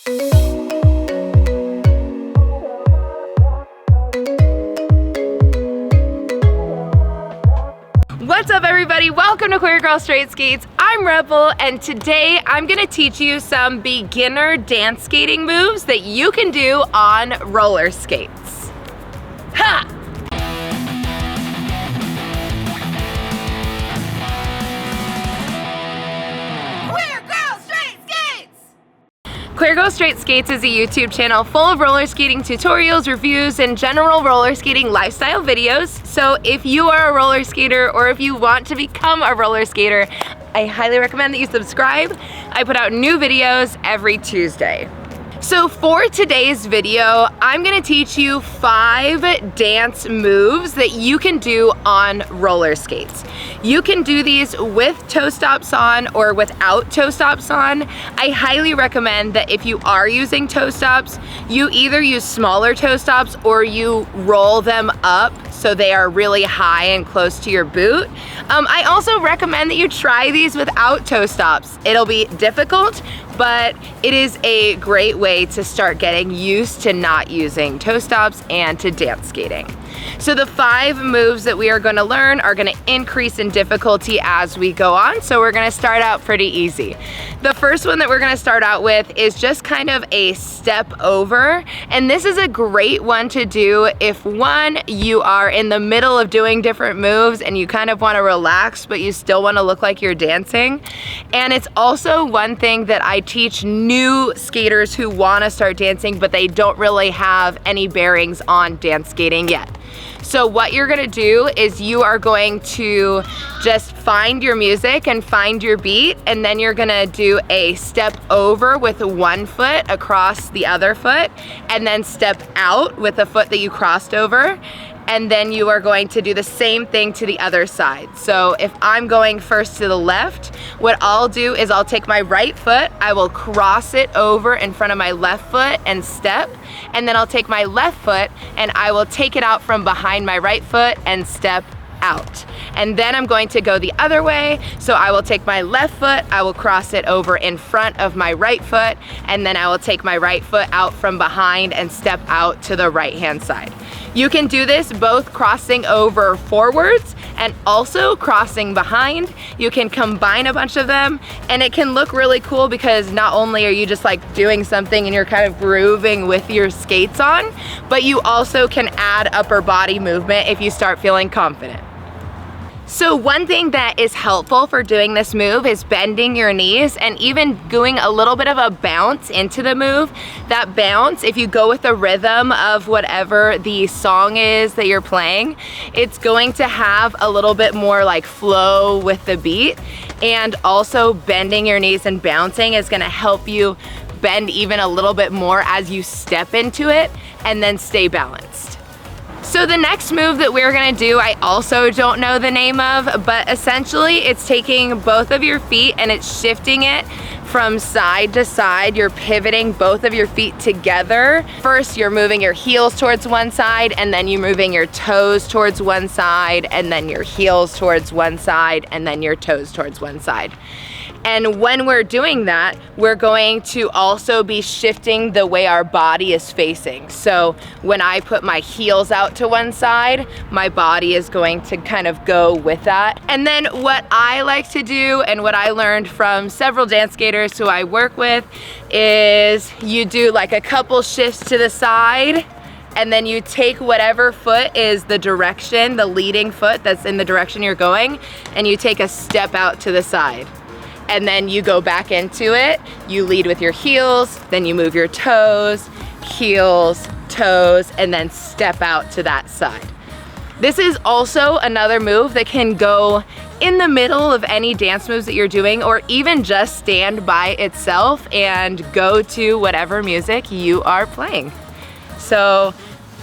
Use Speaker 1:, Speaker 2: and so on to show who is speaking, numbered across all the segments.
Speaker 1: What's up everybody? Welcome to Queer Girl Straight Skates. I'm Rebel and today I'm gonna teach you some beginner dance skating moves that you can do on roller skates. Ha! Queer Girl Straight Skates is a YouTube channel full of roller skating tutorials, reviews, and general roller skating lifestyle videos. So if you are a roller skater or if you want to become a roller skater, I highly recommend that you subscribe. I put out new videos every Tuesday. So for today's video, I'm gonna teach you 5 dance moves that you can do on roller skates. You can do these with toe stops on or without toe stops on. I highly recommend that if you are using toe stops, you either use smaller toe stops or you roll them up so they are really high and close to your boot. I also recommend that you try these without toe stops. It'll be difficult, but it is a great way to start getting used to not using toe stops and to dance skating. So the 5 moves that we are going to learn are going to increase in difficulty as we go on, so we're going to start out pretty easy. The first one that we're going to start out with is just kind of a step over, and this is a great one to do if one, you are in the middle of doing different moves and you kind of want to relax but you still want to look like you're dancing. And it's also one thing that I teach new skaters who want to start dancing but they don't really have any bearings on dance skating yet. So what you're gonna do is you are going to just find your music and find your beat, and then you're gonna do a step over with one foot across the other foot, and then step out with the foot that you crossed over, and then you are going to do the same thing to the other side. So if I'm going first to the left, what I'll do is I'll take my right foot, I will cross it over in front of my left foot and step, and then I'll take my left foot and I will take it out from behind my right foot and step out. And then I'm going to go the other way, so I will take my left foot, I will cross it over in front of my right foot, and then I will take my right foot out from behind and step out to the right hand side. You can do this both crossing over forwards and also crossing behind. You can combine a bunch of them and it can look really cool because not only are you just like doing something and you're kind of grooving with your skates on, but you also can add upper body movement if you start feeling confident. So one thing that is helpful for doing this move is bending your knees and even doing a little bit of a bounce into the move. That bounce, if you go with the rhythm of whatever the song is that you're playing, it's going to have a little bit more like flow with the beat. And also bending your knees and bouncing is gonna help you bend even a little bit more as you step into it and then stay balanced. So the next move that we're gonna do, I also don't know the name of, but essentially it's taking both of your feet and it's shifting it from side to side. You're pivoting both of your feet together. First, you're moving your heels towards one side, and then you're moving your toes towards one side, and then your heels towards one side, and then your toes towards one side. And when we're doing that, we're going to also be shifting the way our body is facing. So when I put my heels out to one side, my body is going to kind of go with that. And then what I like to do and what I learned from several dance skaters who I work with is you do like a couple shifts to the side, and then you take whatever foot is the direction, the leading foot that's in the direction you're going, and you take a step out to the side. And then you go back into it, you lead with your heels, then you move your toes, heels, toes, and then step out to that side. This is also another move that can go in the middle of any dance moves that you're doing, or even just stand by itself and go to whatever music you are playing. So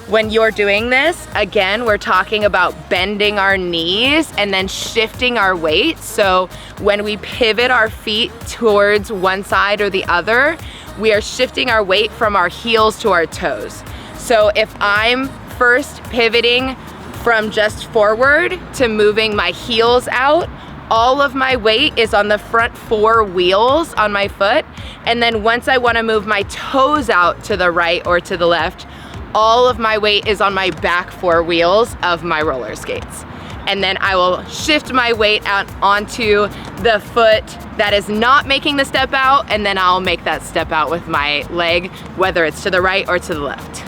Speaker 1: when you're doing this, again, we're talking about bending our knees and then shifting our weight. So when we pivot our feet towards one side or the other, we are shifting our weight from our heels to our toes. So if I'm first pivoting from just forward to moving my heels out, all of my weight is on the front 4 wheels on my foot, and then once I want to move my toes out to the right or to the left, all of my weight is on my back 4 wheels of my roller skates. And then I will shift my weight out onto the foot that is not making the step out, and then I'll make that step out with my leg, whether it's to the right or to the left.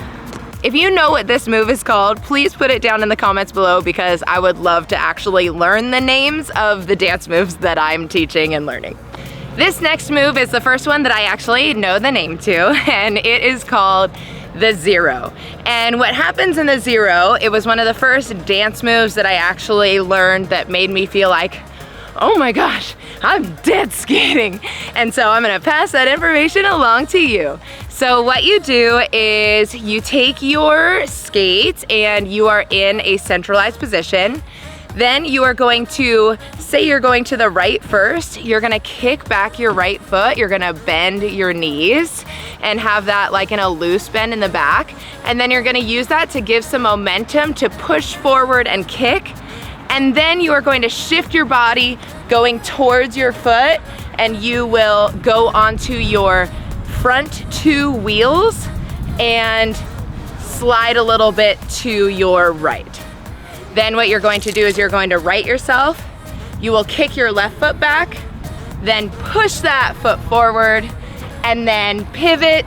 Speaker 1: If you know what this move is called, please put it down in the comments below, because I would love to actually learn the names of the dance moves that I'm teaching and learning. This next move is the first one that I actually know the name to, and it is called the zero. And what happens in the zero, it was one of the first dance moves that I actually learned that made me feel like, oh my gosh, I'm dead skating. And so I'm gonna pass that information along to you. So what you do is you take your skates and you are in a centralized position. Then you are going to, say you're going to the right first, you're gonna kick back your right foot, you're gonna bend your knees and have that like in a loose bend in the back. And then you're gonna use that to give some momentum to push forward and kick. And then you are going to shift your body going towards your foot, and you will go onto your front 2 wheels and slide a little bit to your right. Then what you're going to do is you're going to right yourself, you will kick your left foot back, then push that foot forward, and then pivot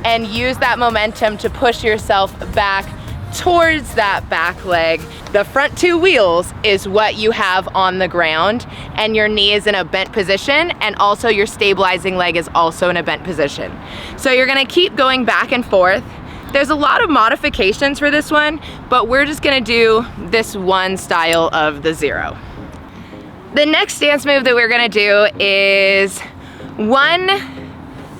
Speaker 1: and use that momentum to push yourself back towards that back leg. The front 2 wheels is what you have on the ground, and your knee is in a bent position, and also your stabilizing leg is also in a bent position. So you're gonna keep going back and forth. There's a lot of modifications for this one, but we're just gonna do this one style of the zero. The next dance move that we're gonna do is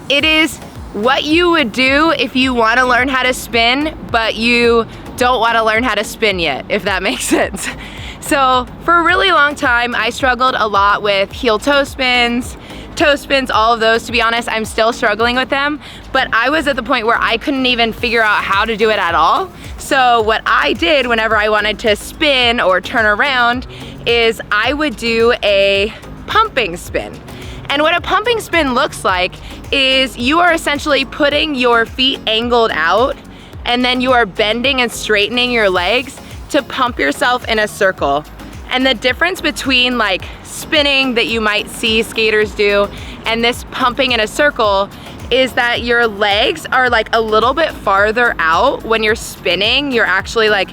Speaker 1: it is what you would do if you wanna learn how to spin, but you don't wanna learn how to spin yet, if that makes sense. So for a really long time, I struggled a lot with heel toe spins, all of those. To be honest, I'm still struggling with them, but I was at the point where I couldn't even figure out how to do it at all. So what I did whenever I wanted to spin or turn around is I would do a pumping spin. And what a pumping spin looks like is you are essentially putting your feet angled out, and then you are bending and straightening your legs to pump yourself in a circle. And the difference between like spinning that you might see skaters do and this pumping in a circle is that your legs are like a little bit farther out. When you're spinning, you're actually like,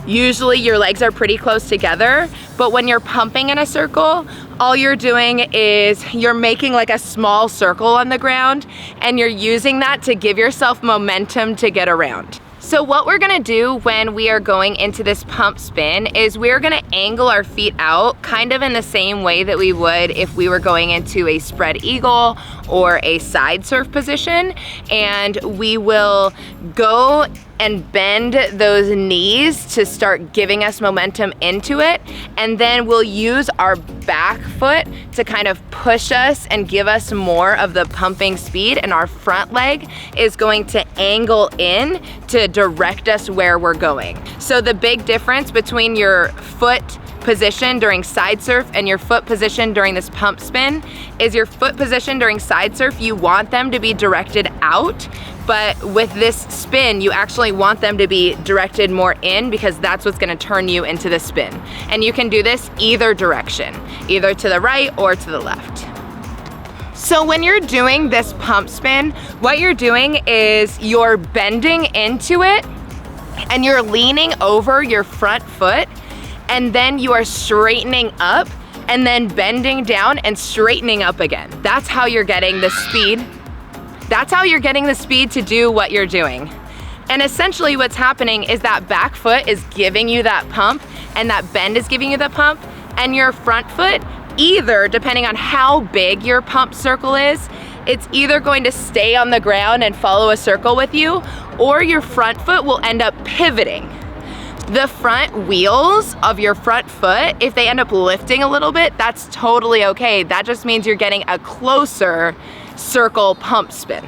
Speaker 1: usually your legs are pretty close together, but when you're pumping in a circle, all you're doing is you're making like a small circle on the ground, and you're using that to give yourself momentum to get around. So what we're gonna do when we are going into this pump spin is we're gonna angle our feet out kind of in the same way that we would if we were going into a spread eagle or a side surf position, and we will go and bend those knees to start giving us momentum into it, and then we'll use our back foot to kind of push us and give us more of the pumping speed, and our front leg is going to angle in to direct us where we're going. So the big difference between your foot position during side surf and your foot position during this pump spin is your foot position during side surf, you want them to be directed out, but with this spin, you actually want them to be directed more in, because that's what's gonna turn you into the spin. And you can do this either direction, either to the right or to the left. So when you're doing this pump spin, what you're doing is you're bending into it and you're leaning over your front foot, and then you are straightening up and then bending down and straightening up again. That's how you're getting the speed. That's how you're getting the speed to do what you're doing. And essentially what's happening is that back foot is giving you that pump, and that bend is giving you the pump, and your front foot, either, depending on how big your pump circle is, it's either going to stay on the ground and follow a circle with you, or your front foot will end up pivoting. The front wheels of your front foot, if they end up lifting a little bit, that's totally okay. That just means you're getting a closer circle pump spin.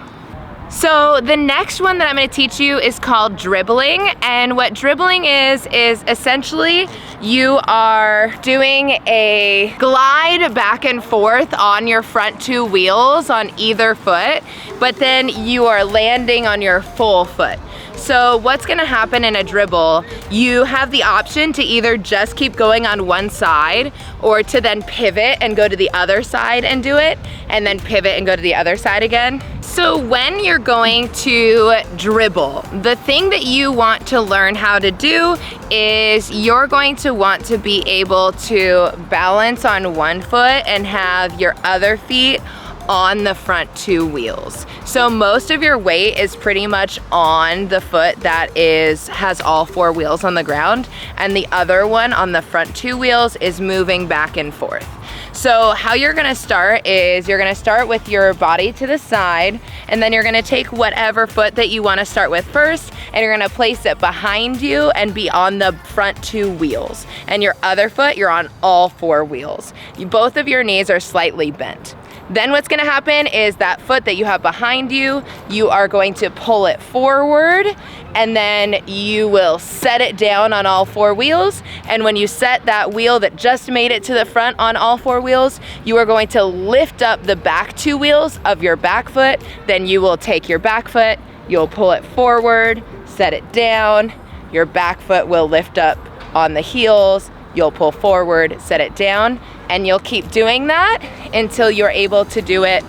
Speaker 1: So the next one that I'm going to teach you is called dribbling, and what dribbling is essentially you are doing a glide back and forth on your front two wheels on either foot, but then you are landing on your full foot. So what's gonna happen in a dribble, you have the option to either just keep going on one side or to then pivot and go to the other side and do it, and then pivot and go to the other side again. So when you're going to dribble, the thing that you want to learn how to do is you're going to want to be able to balance on one foot and have your other feet on the front two wheels. So most of your weight is pretty much on the foot that has all four wheels on the ground, and the other one on the front two wheels is moving back and forth. So how you're gonna start is you're gonna start with your body to the side, and then you're gonna take whatever foot that you wanna start with first, and you're gonna place it behind you and be on the front two wheels. And your other foot, you're on all four wheels. Both of your knees are slightly bent. Then what's gonna happen is that foot that you have behind you, you are going to pull it forward, and then you will set it down on all four wheels. And when you set that wheel that just made it to the front on all four wheels, you are going to lift up the back two wheels of your back foot. Then you will take your back foot, you'll pull it forward, set it down, your back foot will lift up on the heels, you'll pull forward, set it down, and you'll keep doing that until you're able to do it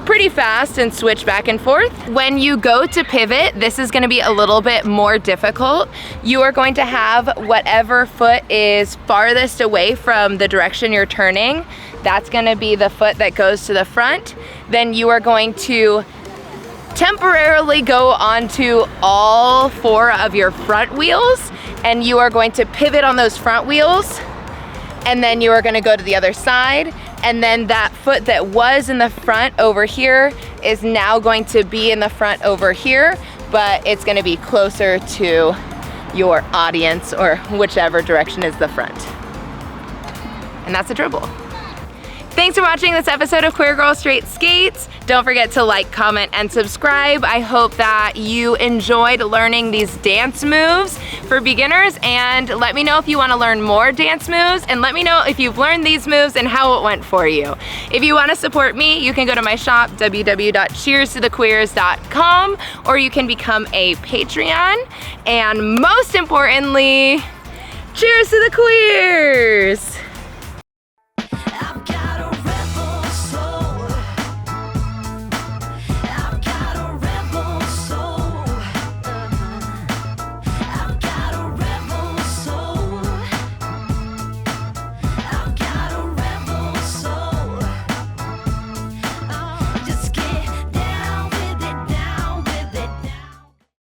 Speaker 1: pretty fast and switch back and forth. When you go to pivot, this is gonna be a little bit more difficult. You are going to have whatever foot is farthest away from the direction you're turning. That's gonna be the foot that goes to the front. Then you are going to temporarily go onto all four of your front wheels, and you are going to pivot on those front wheels, and then you are gonna go to the other side, and then that foot that was in the front over here is now going to be in the front over here, but it's gonna be closer to your audience or whichever direction is the front. And that's a dribble. Thanks for watching this episode of Queer Girl Straight Skates. Don't forget to like, comment, and subscribe. I hope that you enjoyed learning these dance moves for beginners, and let me know if you want to learn more dance moves, and let me know if you've learned these moves and how it went for you. If you want to support me, you can go to my shop, www.cheerstothequeers.com, or you can become a Patreon, and most importantly, cheers to the queers!